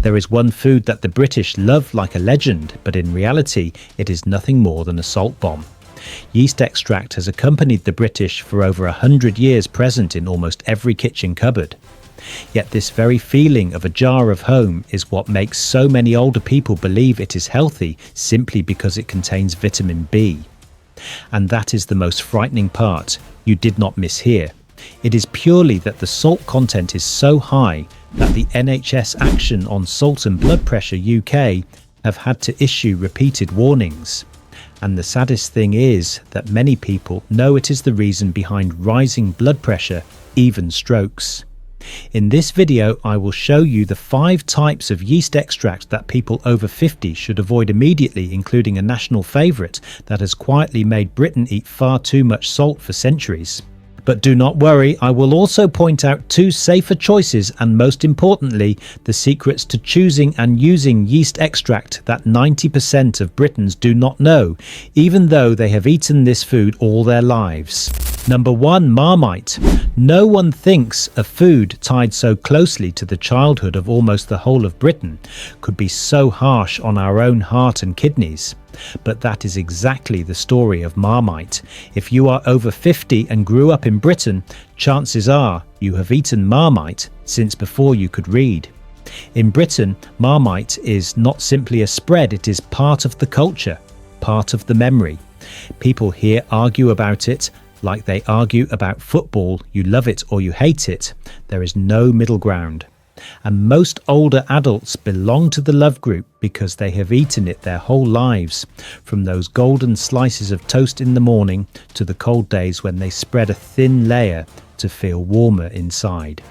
There is one food that the British love like a legend, but in reality it is nothing more than a salt bomb. Yeast extract has accompanied the British for over 100 years, present in almost every kitchen cupboard. Yet this very feeling of a jar of home is what makes so many older people believe it is healthy simply because it contains vitamin B. And that is the most frightening part you did not mishear. It is purely that the salt content is so high that the NHS Action on Salt and Blood Pressure UK have had to issue repeated warnings. And the saddest thing is that many people know it is the reason behind rising blood pressure, even strokes. In this video, I will show you the 5 types of yeast extract that people over 50 should avoid immediately, including a national favourite that has quietly made Britain eat far too much salt for centuries. But do not worry, I will also point out 2 safer choices and, most importantly, the secrets to choosing and using yeast extract that 90% of Britons do not know, even though they have eaten this food all their lives. Number 1. Marmite. No one thinks a food tied so closely to the childhood of almost the whole of Britain could be so harsh on our own heart and kidneys. But that is exactly the story of Marmite. If you are over 50 and grew up in Britain, chances are you have eaten Marmite since before you could read. In Britain, Marmite is not simply a spread, it is part of the culture, part of the memory. People here argue about it like they argue about football. You love it or you hate it. There is no middle ground. And most older adults belong to the love group because they have eaten it their whole lives, from those golden slices of toast in the morning to the cold days when they spread a thin layer to feel warmer inside.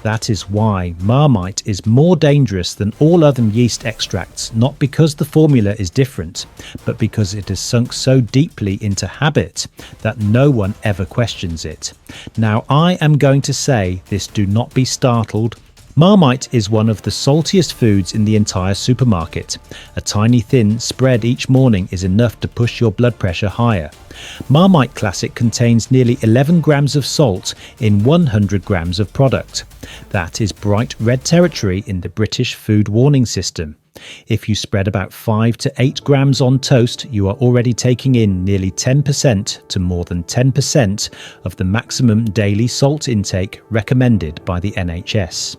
That is why Marmite is more dangerous than all other yeast extracts, not because the formula is different, but because it has sunk so deeply into habit that no one ever questions it. Now, I am going to say this, do not be startled. Marmite is one of the saltiest foods in the entire supermarket. A tiny thin spread each morning is enough to push your blood pressure higher. Marmite Classic contains nearly 11 grams of salt in 100 grams of product. That is bright red territory in the British food warning system. If you spread about 5 to 8 grams on toast, you are already taking in nearly 10% to more than 10% of the maximum daily salt intake recommended by the NHS.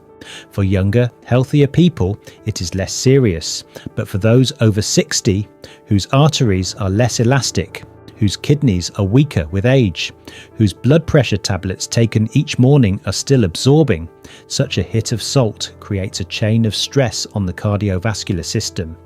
For younger, healthier people, it is less serious, but for those over 60, whose arteries are less elastic, whose kidneys are weaker with age, whose blood pressure tablets taken each morning are still absorbing, such a hit of salt creates a chain of stress on the cardiovascular system.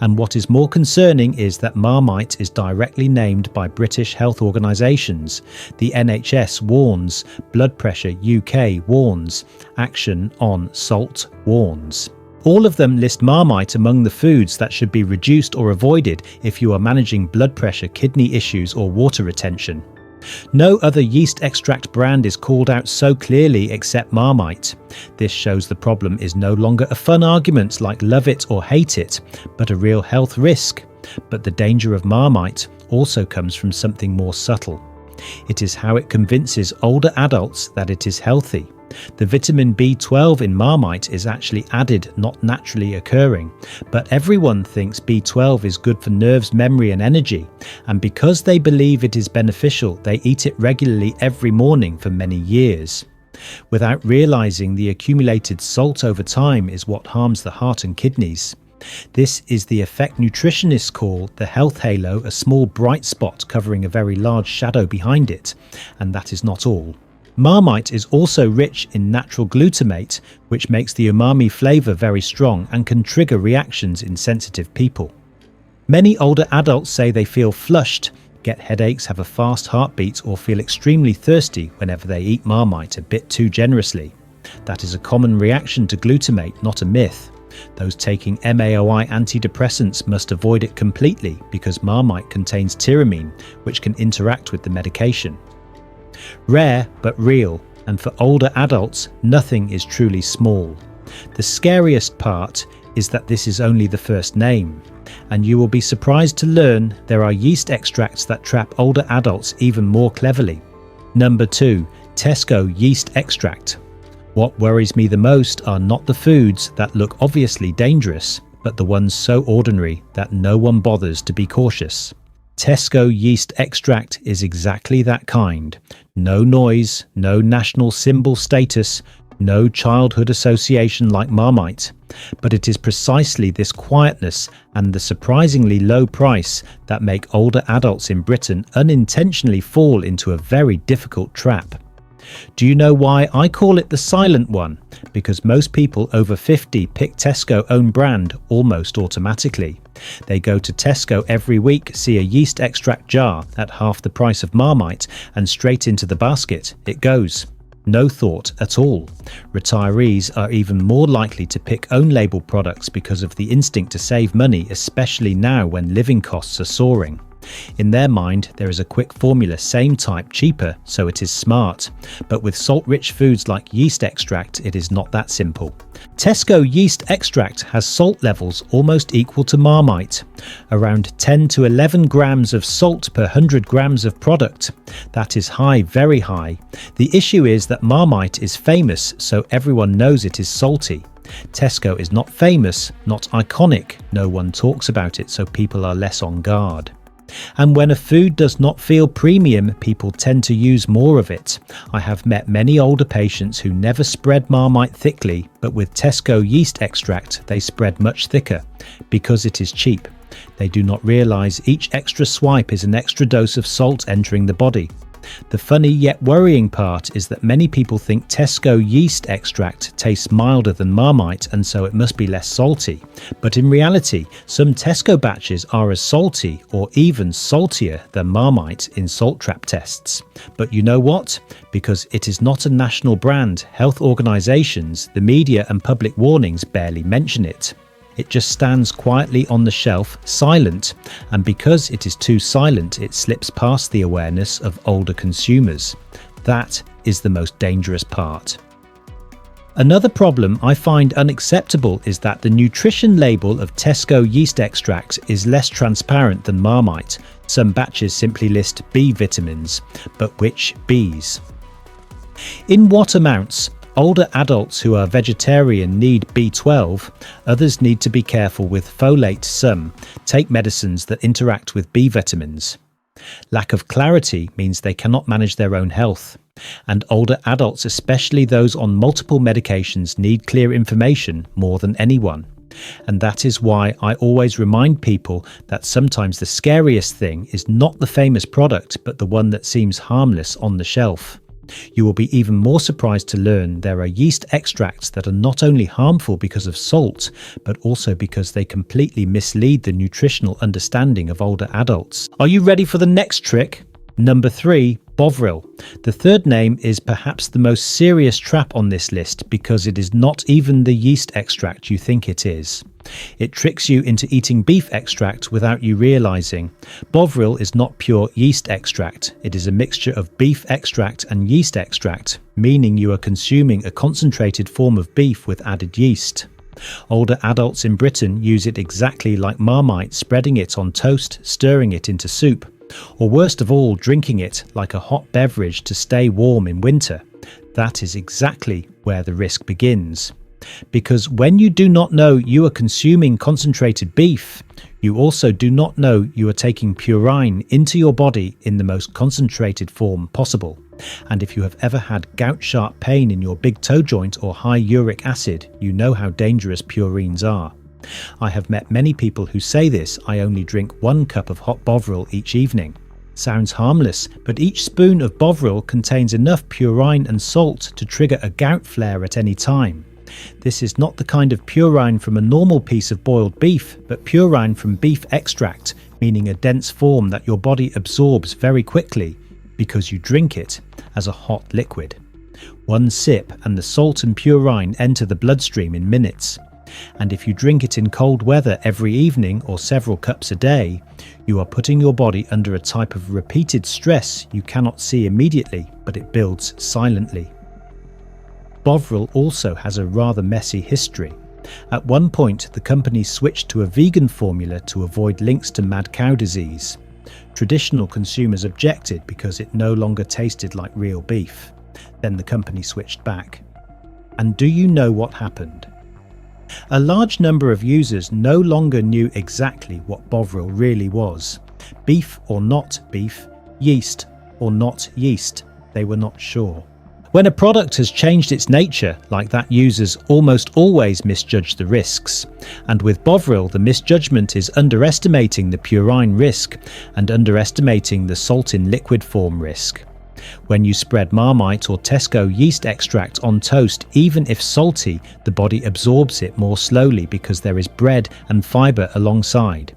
And what is more concerning is that Marmite is directly named by British health organisations. The NHS warns, Blood Pressure UK warns, Action on Salt warns. All of them list Marmite among the foods that should be reduced or avoided if you are managing blood pressure, kidney issues or water retention. No other yeast extract brand is called out so clearly except Marmite. This shows the problem is no longer a fun argument like love it or hate it, but a real health risk. But the danger of Marmite also comes from something more subtle. It is how it convinces older adults that it is healthy. The vitamin B12 in Marmite is actually added, not naturally occurring, but everyone thinks B12 is good for nerves, memory and energy, and because they believe it is beneficial, they eat it regularly every morning for many years. Without realising the accumulated salt over time is what harms the heart and kidneys. This is the effect nutritionists call the health halo, a small bright spot covering a very large shadow behind it, and that is not all. Marmite is also rich in natural glutamate, which makes the umami flavour very strong and can trigger reactions in sensitive people. Many older adults say they feel flushed, get headaches, have a fast heartbeat or feel extremely thirsty whenever they eat Marmite a bit too generously. That is a common reaction to glutamate, not a myth. Those taking MAOI antidepressants must avoid it completely because Marmite contains tyramine, which can interact with the medication. Rare but real, and for older adults, nothing is truly small. The scariest part is that this is only the first name, and you will be surprised to learn there are yeast extracts that trap older adults even more cleverly. Number 2. Tesco yeast extract. What worries me the most are not the foods that look obviously dangerous, but the ones so ordinary that no one bothers to be cautious. Tesco yeast extract is exactly that kind. No noise, no national symbol status, no childhood association like Marmite. But it is precisely this quietness and the surprisingly low price that make older adults in Britain unintentionally fall into a very difficult trap. Do you know why I call it the silent one? Because most people over 50 pick Tesco own brand almost automatically. They go to Tesco every week, see a yeast extract jar at half the price of Marmite, and straight into the basket it goes. No thought at all. Retirees are even more likely to pick own label products because of the instinct to save money, especially now when living costs are soaring. In their mind, there is a quick formula, same type, cheaper, so it is smart. But with salt-rich foods like yeast extract, it is not that simple. Tesco yeast extract has salt levels almost equal to Marmite, around 10 to 11 grams of salt per 100 grams of product. That is high, very high. The issue is that Marmite is famous, so everyone knows it is salty. Tesco is not famous, not iconic. No one talks about it, so people are less on guard. And when a food does not feel premium, people tend to use more of it. I have met many older patients who never spread Marmite thickly, but with Tesco yeast extract they spread much thicker, because it is cheap. They do not realise each extra swipe is an extra dose of salt entering the body. The funny yet worrying part is that many people think Tesco yeast extract tastes milder than Marmite and so it must be less salty. But in reality, some Tesco batches are as salty or even saltier than Marmite in salt trap tests. But you know what? Because it is not a national brand, health organisations, the media and public warnings barely mention it. It just stands quietly on the shelf, silent, and because it is too silent, it slips past the awareness of older consumers. That is the most dangerous part. Another problem I find unacceptable is that the nutrition label of Tesco yeast extract is less transparent than Marmite. Some batches simply list B vitamins, but which Bs? In what amounts? Older adults who are vegetarian need B12, others need to be careful with folate. Some take medicines that interact with B vitamins. Lack of clarity means they cannot manage their own health. And older adults, especially those on multiple medications, need clear information more than anyone. And that is why I always remind people that sometimes the scariest thing is not the famous product, but the one that seems harmless on the shelf. You will be even more surprised to learn there are yeast extracts that are not only harmful because of salt, but also because they completely mislead the nutritional understanding of older adults. Are you ready for the next trick? Number 3, Bovril. The third name is perhaps the most serious trap on this list because it is not even the yeast extract you think it is. It tricks you into eating beef extract without you realising. Bovril is not pure yeast extract. It is a mixture of beef extract and yeast extract, meaning you are consuming a concentrated form of beef with added yeast. Older adults in Britain use it exactly like Marmite, spreading it on toast, stirring it into soup, or worst of all, drinking it like a hot beverage to stay warm in winter. That is exactly where the risk begins. Because when you do not know you are consuming concentrated beef, you also do not know you are taking purine into your body in the most concentrated form possible. And if you have ever had gout-sharp pain in your big toe joint or high uric acid, you know how dangerous purines are. I have met many people who say this. I only drink 1 cup of hot Bovril each evening. Sounds harmless, but each spoon of Bovril contains enough purine and salt to trigger a gout flare at any time. This is not the kind of purine from a normal piece of boiled beef, but purine from beef extract, meaning a dense form that your body absorbs very quickly because you drink it as a hot liquid. 1 sip and the salt and purine enter the bloodstream in minutes. And if you drink it in cold weather every evening or several cups a day, you are putting your body under a type of repeated stress you cannot see immediately, but it builds silently. Bovril also has a rather messy history. At one point, the company switched to a vegan formula to avoid links to mad cow disease. Traditional consumers objected because it no longer tasted like real beef. Then the company switched back. And do you know what happened? A large number of users no longer knew exactly what Bovril really was. Beef or not beef, yeast or not yeast, they were not sure. When a product has changed its nature like that, users almost always misjudge the risks. And with Bovril, the misjudgment is underestimating the purine risk and underestimating the salt in liquid form risk. When you spread Marmite or Tesco yeast extract on toast, even if salty, the body absorbs it more slowly because there is bread and fibre alongside.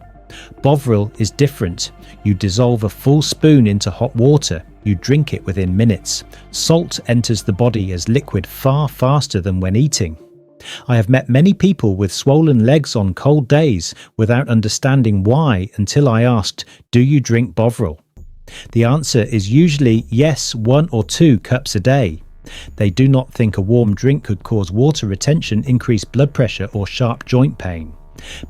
Bovril is different. You dissolve a full spoon into hot water, you drink it within minutes. Salt enters the body as liquid far faster than when eating. I have met many people with swollen legs on cold days without understanding why until I asked, "Do you drink Bovril?" The answer is usually yes, 1 or 2 cups a day. They do not think a warm drink could cause water retention, increased blood pressure or sharp joint pain.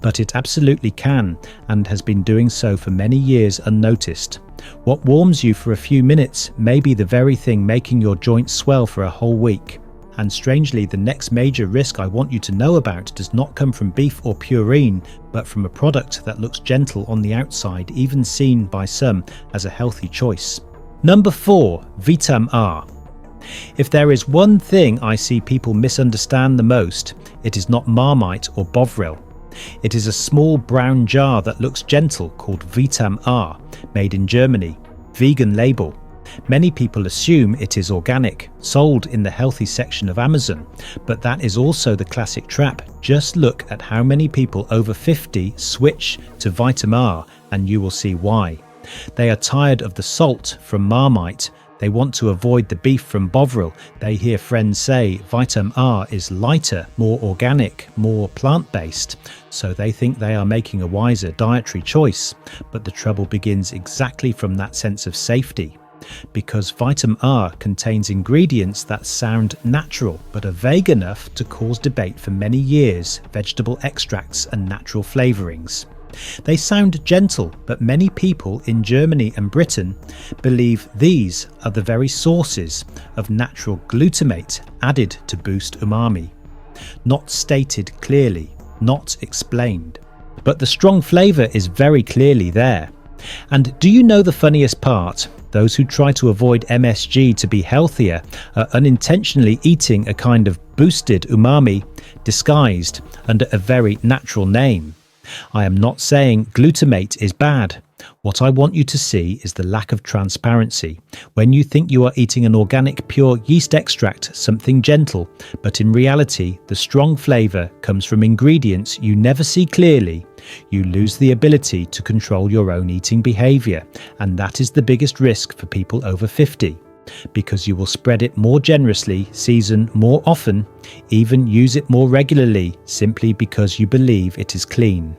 But it absolutely can, and has been doing so for many years unnoticed. What warms you for a few minutes may be the very thing making your joints swell for a whole week. And strangely, the next major risk I want you to know about does not come from beef or purine, but from a product that looks gentle on the outside, even seen by some as a healthy choice. Number 4, Vitam R. If there is one thing I see people misunderstand the most, it is not Marmite or Bovril. It is a small brown jar that looks gentle called Vitam R, made in Germany, vegan label. Many people assume it is organic, sold in the healthy section of Amazon, but that is also the classic trap. Just look at how many people over 50 switch to Vitam R and you will see why. They are tired of the salt from Marmite. They want to avoid the beef from Bovril. They hear friends say Vitam R is lighter, more organic, more plant-based, so they think they are making a wiser dietary choice. But the trouble begins exactly from that sense of safety. Because Vitam R contains ingredients that sound natural but are vague enough to cause debate for many years: vegetable extracts and natural flavourings. They sound gentle, but many people in Germany and Britain believe these are the very sources of natural glutamate added to boost umami. Not stated clearly, not explained. But the strong flavour is very clearly there. And do you know the funniest part? Those who try to avoid MSG to be healthier are unintentionally eating a kind of boosted umami disguised under a very natural name. I am not saying glutamate is bad. What I want you to see is the lack of transparency. When you think you are eating an organic pure yeast extract, something gentle, but in reality the strong flavour comes from ingredients you never see clearly, you lose the ability to control your own eating behaviour, and that is the biggest risk for people over 50. Because you will spread it more generously, season more often, even use it more regularly, simply because you believe it is clean.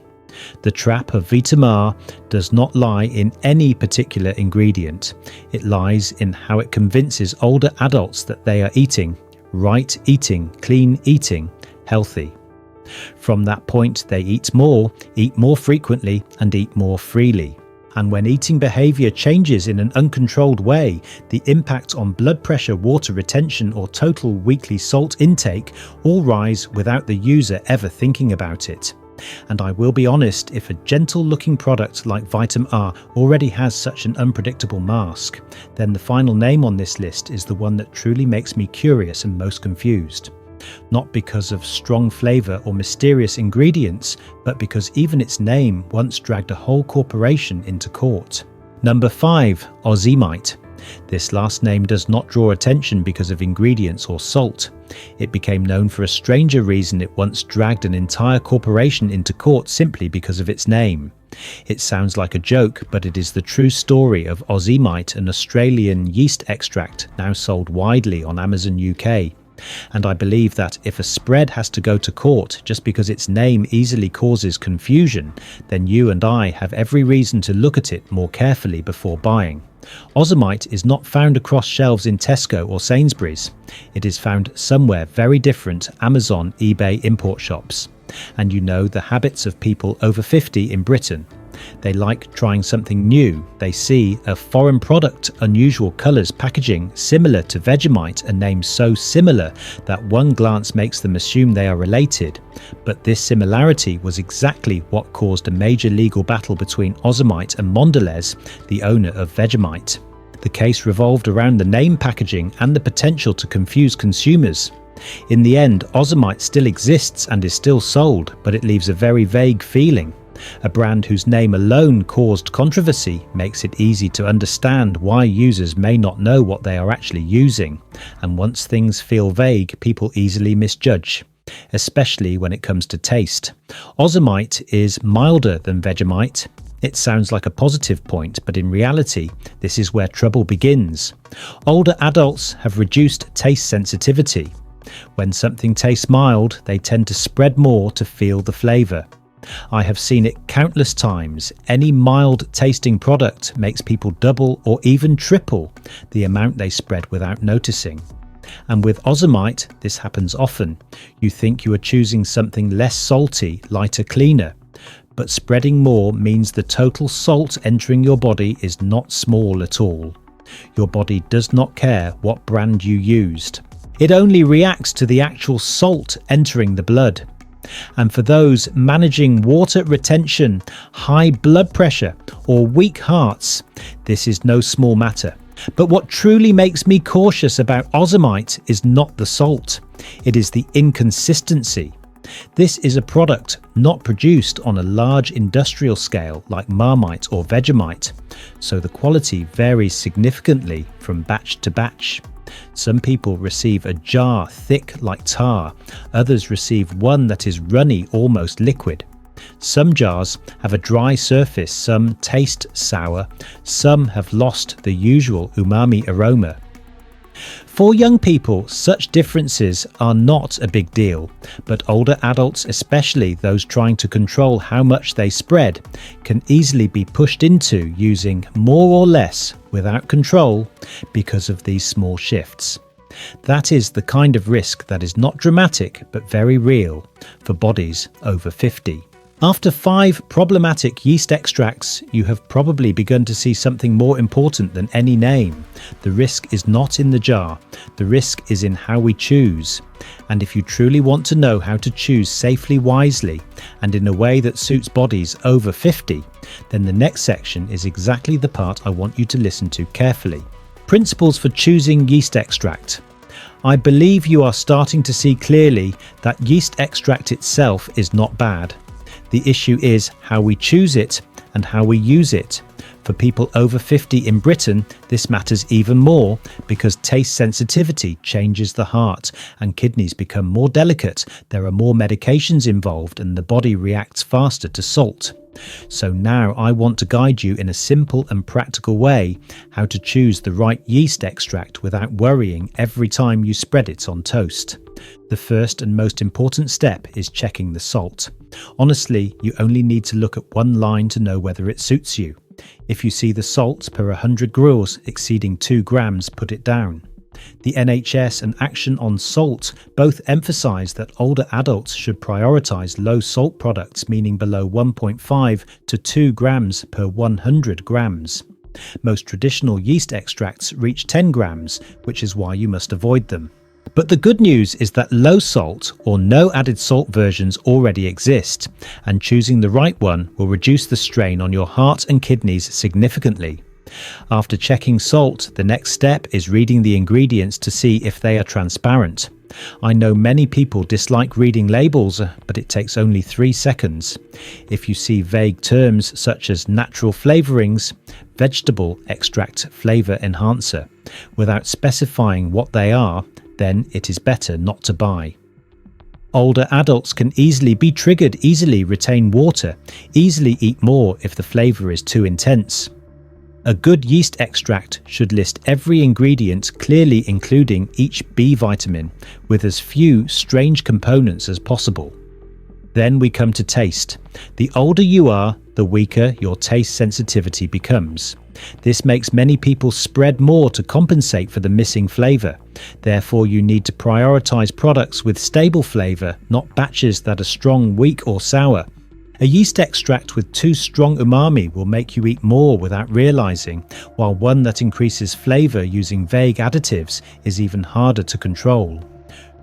The trap of Vitam R does not lie in any particular ingredient. It lies in how it convinces older adults that they are eating right eating, clean eating, healthy. From that point, they eat more frequently, and eat more freely. And when eating behaviour changes in an uncontrolled way, the impact on blood pressure, water retention or total weekly salt intake all rise without the user ever thinking about it. And I will be honest, if a gentle looking product like Vitam R already has such an unpredictable mask, then the final name on this list is the one that truly makes me curious and most confused. Not because of strong flavour or mysterious ingredients, but because even its name once dragged a whole corporation into court. Number 5, Ozomite. This last name does not draw attention because of ingredients or salt. It became known for a stranger reason. It once dragged an entire corporation into court simply because of its name. It sounds like a joke, but it is the true story of Ozomite, an Australian yeast extract now sold widely on Amazon UK. And I believe that if a spread has to go to court just because its name easily causes confusion, then you and I have every reason to look at it more carefully before buying. Ozomite is not found across shelves in Tesco or Sainsbury's. It is found somewhere very different: Amazon, eBay import shops. And you know the habits of people over 50 in Britain. They like trying something new. They see a foreign product, unusual colours, packaging, similar to Vegemite, a name so similar that one glance makes them assume they are related. But this similarity was exactly what caused a major legal battle between Ozomite and Mondelez, the owner of Vegemite. The case revolved around the name packaging and the potential to confuse consumers. In the end, Ozomite still exists and is still sold, but it leaves a very vague feeling. A brand whose name alone caused controversy makes it easy to understand why users may not know what they are actually using. And once things feel vague, people easily misjudge, especially when it comes to taste. Ozomite is milder than Vegemite. It sounds like a positive point, but in reality, this is where trouble begins. Older adults have reduced taste sensitivity. When something tastes mild, they tend to spread more to feel the flavour. I have seen it countless times. Any mild tasting product makes people double or even triple the amount they spread without noticing. And with Ozomite, this happens often. You think you are choosing something less salty, lighter, cleaner. But spreading more means the total salt entering your body is not small at all. Your body does not care what brand you used. It only reacts to the actual salt entering the blood. And for those managing water retention, high blood pressure, or weak hearts, this is no small matter. But what truly makes me cautious about Ozomite is not the salt, it is the inconsistency. This is a product not produced on a large industrial scale like Marmite or Vegemite, so the quality varies significantly from batch to batch. Some people receive a jar thick like tar, others receive one that is runny, almost liquid. Some jars have a dry surface, some taste sour, some have lost the usual umami aroma. For young people, such differences are not a big deal, but older adults, especially those trying to control how much they spread, can easily be pushed into using more or less without control because of these small shifts. That is the kind of risk that is not dramatic but very real for bodies over 50. After 5 problematic yeast extracts, you have probably begun to see something more important than any name. The risk is not in the jar, the risk is in how we choose. And if you truly want to know how to choose safely, wisely, and in a way that suits bodies over 50, then the next section is exactly the part I want you to listen to carefully. Principles for choosing yeast extract. I believe you are starting to see clearly that yeast extract itself is not bad. The issue is how we choose it and how we use it. For people over 50 in Britain, this matters even more because taste sensitivity changes the heart and kidneys become more delicate. There are more medications involved and the body reacts faster to salt. So now I want to guide you in a simple and practical way how to choose the right yeast extract without worrying every time you spread it on toast. The first and most important step is checking the salt. Honestly, you only need to look at one line to know whether it suits you. If you see the salt per 100 grills exceeding 2 grams, put it down. The NHS and Action on Salt both emphasise that older adults should prioritise low salt products, meaning below 1.5 to 2 grams per 100 grams. Most traditional yeast extracts reach 10 grams, which is why you must avoid them. But the good news is that low salt or no added salt versions already exist, and choosing the right one will reduce the strain on your heart and kidneys significantly. After checking salt, the next step is reading the ingredients to see if they are transparent. I know many people dislike reading labels, but it takes only 3 seconds. If you see vague terms such as natural flavourings, vegetable extract flavour enhancer, without specifying what they are, then it is better not to buy. Older adults can easily be triggered, easily retain water, easily eat more if the flavour is too intense. A good yeast extract should list every ingredient clearly, including each B vitamin, with as few strange components as possible. Then we come to taste. The older you are, the weaker your taste sensitivity becomes. This makes many people spread more to compensate for the missing flavour. Therefore, you need to prioritise products with stable flavour, not batches that are strong, weak or sour. A yeast extract with too strong umami will make you eat more without realising, while one that increases flavour using vague additives is even harder to control.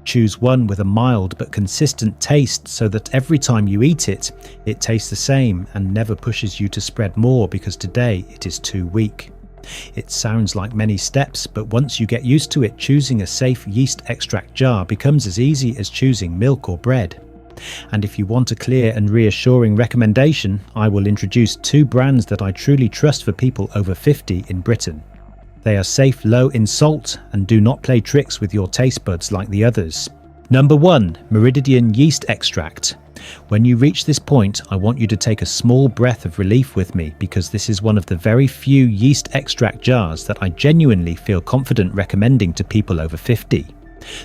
Choose one with a mild but consistent taste so that every time you eat it, it tastes the same and never pushes you to spread more because today it is too weak. It sounds like many steps, but once you get used to it, choosing a safe yeast extract jar becomes as easy as choosing milk or bread. And if you want a clear and reassuring recommendation, I will introduce 2 brands that I truly trust for people over 50 in Britain. They are safe low in salt and do not play tricks with your taste buds like the others. Number 1. Meridian Yeast Extract. When you reach this point, I want you to take a small breath of relief with me because this is one of the very few yeast extract jars that I genuinely feel confident recommending to people over 50.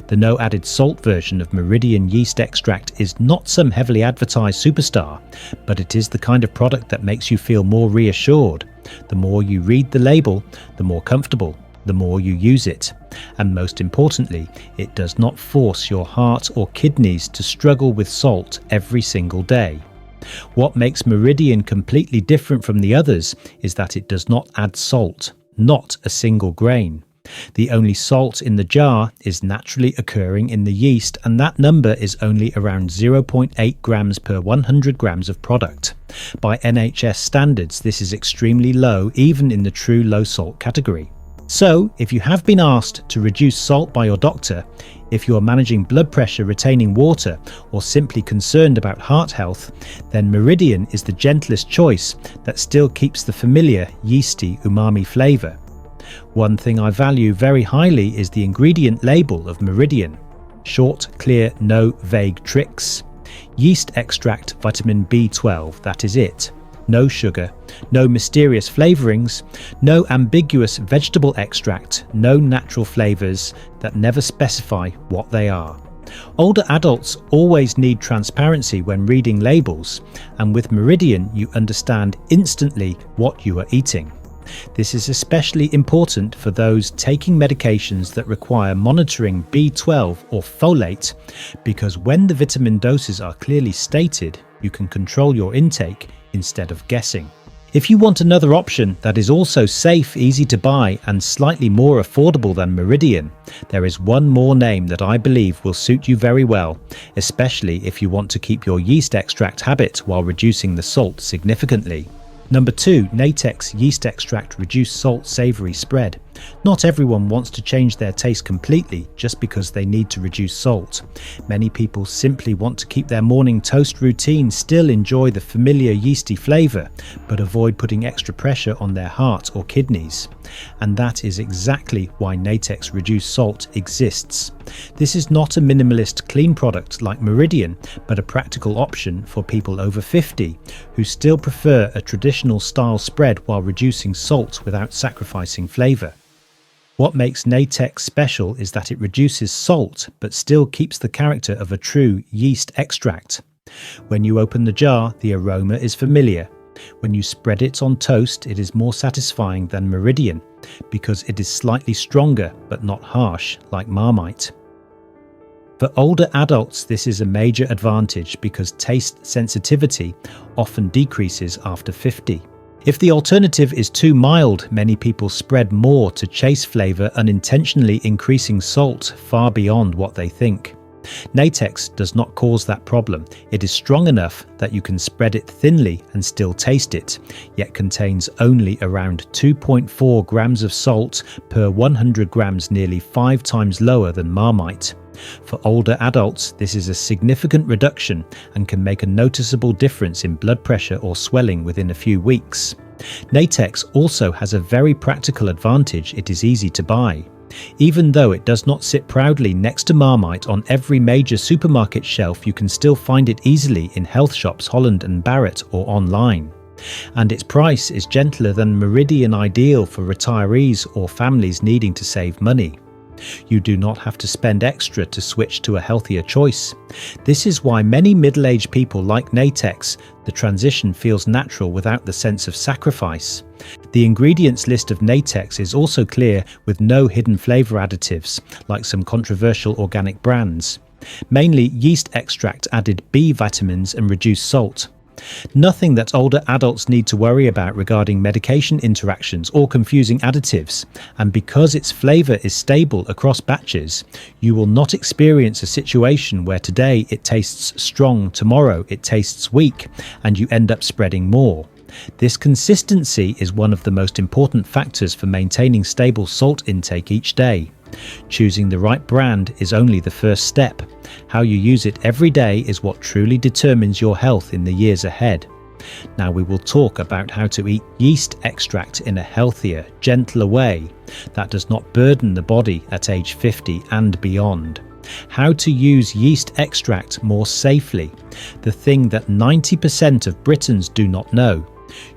The no added salt version of Meridian Yeast Extract is not some heavily advertised superstar, but it is the kind of product that makes you feel more reassured. The more you read the label, the more comfortable, the more you use it. And most importantly, it does not force your heart or kidneys to struggle with salt every single day. What makes Meridian completely different from the others is that it does not add salt, not a single grain. The only salt in the jar is naturally occurring in the yeast, and that number is only around 0.8 grams per 100 grams of product. By NHS standards, this is extremely low, even in the true low salt category. So, if you have been asked to reduce salt by your doctor, if you are managing blood pressure retaining water, or simply concerned about heart health, then Meridian is the gentlest choice that still keeps the familiar yeasty umami flavour. One thing I value very highly is the ingredient label of Meridian. Short, clear, no vague tricks. Yeast extract vitamin B12, that is it. No sugar, no mysterious flavourings, no ambiguous vegetable extract, no natural flavours that never specify what they are. Older adults always need transparency when reading labels, and with Meridian you understand instantly what you are eating. This is especially important for those taking medications that require monitoring B12 or folate, because when the vitamin doses are clearly stated, you can control your intake instead of guessing. If you want another option that is also safe, easy to buy, and slightly more affordable than Meridian, there is one more name that I believe will suit you very well, especially if you want to keep your yeast extract habit while reducing the salt significantly. Number 2, Natex Yeast Extract Reduced Salt Savoury Spread. Not everyone wants to change their taste completely just because they need to reduce salt. Many people simply want to keep their morning toast routine, still enjoy the familiar yeasty flavour, but avoid putting extra pressure on their heart or kidneys. And that is exactly why Natex Reduced Salt exists. This is not a minimalist clean product like Meridian, but a practical option for people over 50 who still prefer a traditional style spread while reducing salt without sacrificing flavour. What makes Natex special is that it reduces salt but still keeps the character of a true yeast extract. When you open the jar, the aroma is familiar. When you spread it on toast, it is more satisfying than Meridian because it is slightly stronger but not harsh like Marmite. For older adults, this is a major advantage because taste sensitivity often decreases after 50. If the alternative is too mild, many people spread more to chase flavour, unintentionally increasing salt far beyond what they think. Natex does not cause that problem. It is strong enough that you can spread it thinly and still taste it, yet contains only around 2.4 grams of salt per 100 grams, nearly 5 times lower than Marmite. For older adults, this is a significant reduction and can make a noticeable difference in blood pressure or swelling within a few weeks. Natex also has a very practical advantage: it is easy to buy. Even though it does not sit proudly next to Marmite on every major supermarket shelf, you can still find it easily in health shops Holland and Barrett or online. And its price is gentler than Meridian, ideal for retirees or families needing to save money. You do not have to spend extra to switch to a healthier choice. This is why many middle-aged people like Natex. The transition feels natural without the sense of sacrifice. The ingredients list of Natex is also clear, with no hidden flavour additives, like some controversial organic brands. Mainly yeast extract added B vitamins and reduced salt. Nothing that older adults need to worry about regarding medication interactions or confusing additives, and because its flavour is stable across batches, you will not experience a situation where today it tastes strong, tomorrow it tastes weak, and you end up spreading more. This consistency is one of the most important factors for maintaining stable salt intake each day. Choosing the right brand is only the first step. How you use it every day is what truly determines your health in the years ahead. Now we will talk about how to eat yeast extract in a healthier, gentler way that does not burden the body at age 50 and beyond. How to use yeast extract more safely, the thing that 90% of Britons do not know.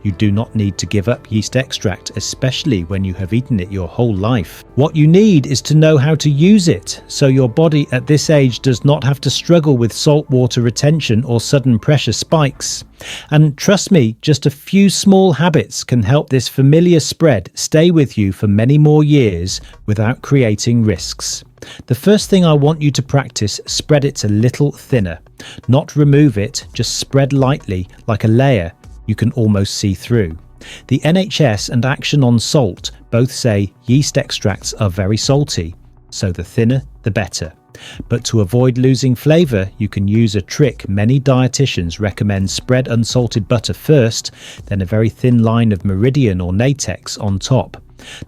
You do not need to give up yeast extract, especially when you have eaten it your whole life. What you need is to know how to use it, so your body at this age does not have to struggle with salt water retention or sudden pressure spikes. And trust me, just a few small habits can help this familiar spread stay with you for many more years without creating risks. The first thing I want you to practice, spread it a little thinner. Not remove it, just spread lightly like a layer you can almost see through. The NHS and Action on Salt both say yeast extracts are very salty, so the thinner the better. But to avoid losing flavour, you can use a trick many dietitians recommend: spread unsalted butter first, then a very thin line of Meridian or Natex on top.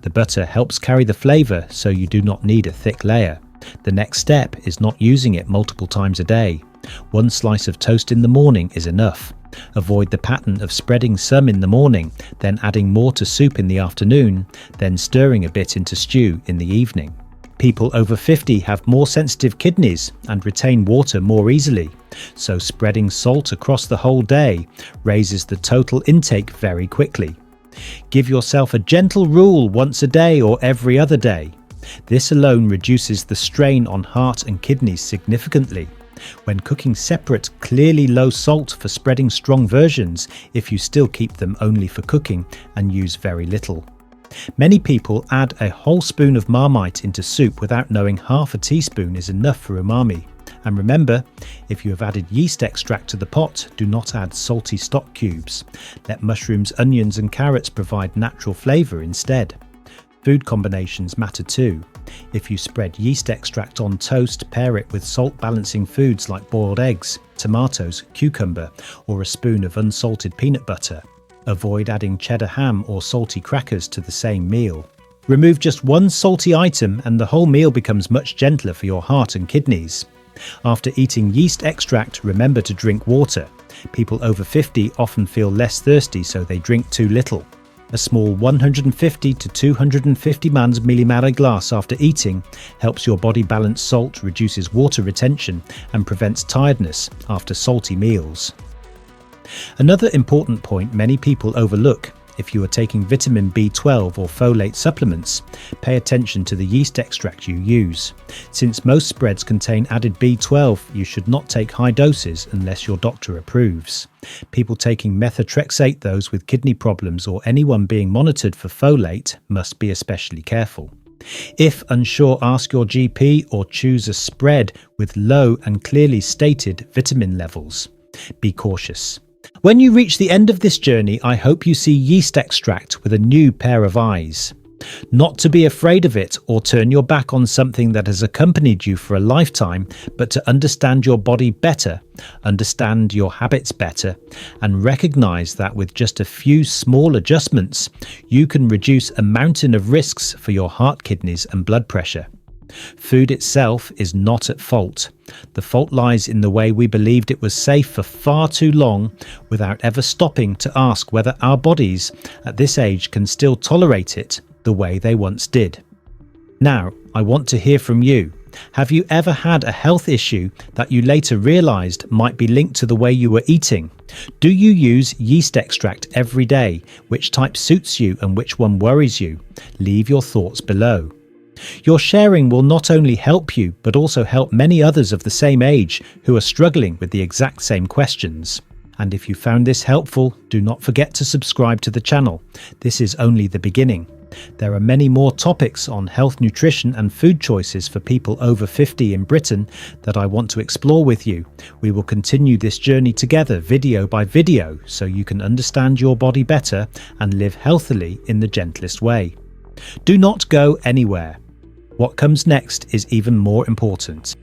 The butter helps carry the flavour, so you do not need a thick layer. The next step is not using it multiple times a day. One slice of toast in the morning is enough. Avoid the pattern of spreading some in the morning, then adding more to soup in the afternoon, then stirring a bit into stew in the evening. People over 50 have more sensitive kidneys and retain water more easily, so spreading salt across the whole day raises the total intake very quickly. Give yourself a gentle rule once a day or every other day. This alone reduces the strain on heart and kidneys significantly. When cooking separate, clearly low salt for spreading strong versions, if you still keep them only for cooking and use very little. Many people add a whole spoon of Marmite into soup without knowing half a teaspoon is enough for umami. And remember, if you have added yeast extract to the pot, do not add salty stock cubes. Let mushrooms, onions and carrots provide natural flavour instead. Food combinations matter too. If you spread yeast extract on toast, pair it with salt balancing foods like boiled eggs, tomatoes, cucumber, or a spoon of unsalted peanut butter. Avoid adding cheddar ham or salty crackers to the same meal. Remove just one salty item and the whole meal becomes much gentler for your heart and kidneys. After eating yeast extract, remember to drink water. People over 50 often feel less thirsty, so they drink too little. A small 150 to 250 millimole glass after eating helps your body balance salt, reduces water retention, and prevents tiredness after salty meals. Another important point many people overlook: if you are taking vitamin B12 or folate supplements, pay attention to the yeast extract you use. Since most spreads contain added B12, you should not take high doses unless your doctor approves. People taking methotrexate, those with kidney problems, or anyone being monitored for folate must be especially careful. If unsure, ask your GP or choose a spread with low and clearly stated vitamin levels. Be cautious. When you reach the end of this journey, I hope you see yeast extract with a new pair of eyes. Not to be afraid of it or turn your back on something that has accompanied you for a lifetime, but to understand your body better, understand your habits better, and recognise that with just a few small adjustments, you can reduce a mountain of risks for your heart, kidneys, and blood pressure. Food itself is not at fault. The fault lies in the way we believed it was safe for far too long without ever stopping to ask whether our bodies at this age can still tolerate it the way they once did. Now, I want to hear from you. Have you ever had a health issue that you later realised might be linked to the way you were eating? Do you use yeast extract every day? Which type suits you and which one worries you? Leave your thoughts below. Your sharing will not only help you, but also help many others of the same age who are struggling with the exact same questions. And if you found this helpful, do not forget to subscribe to the channel. This is only the beginning. There are many more topics on health, nutrition and food choices for people over 50 in Britain that I want to explore with you. We will continue this journey together, video by video, so you can understand your body better and live healthily in the gentlest way. Do not go anywhere. What comes next is even more important.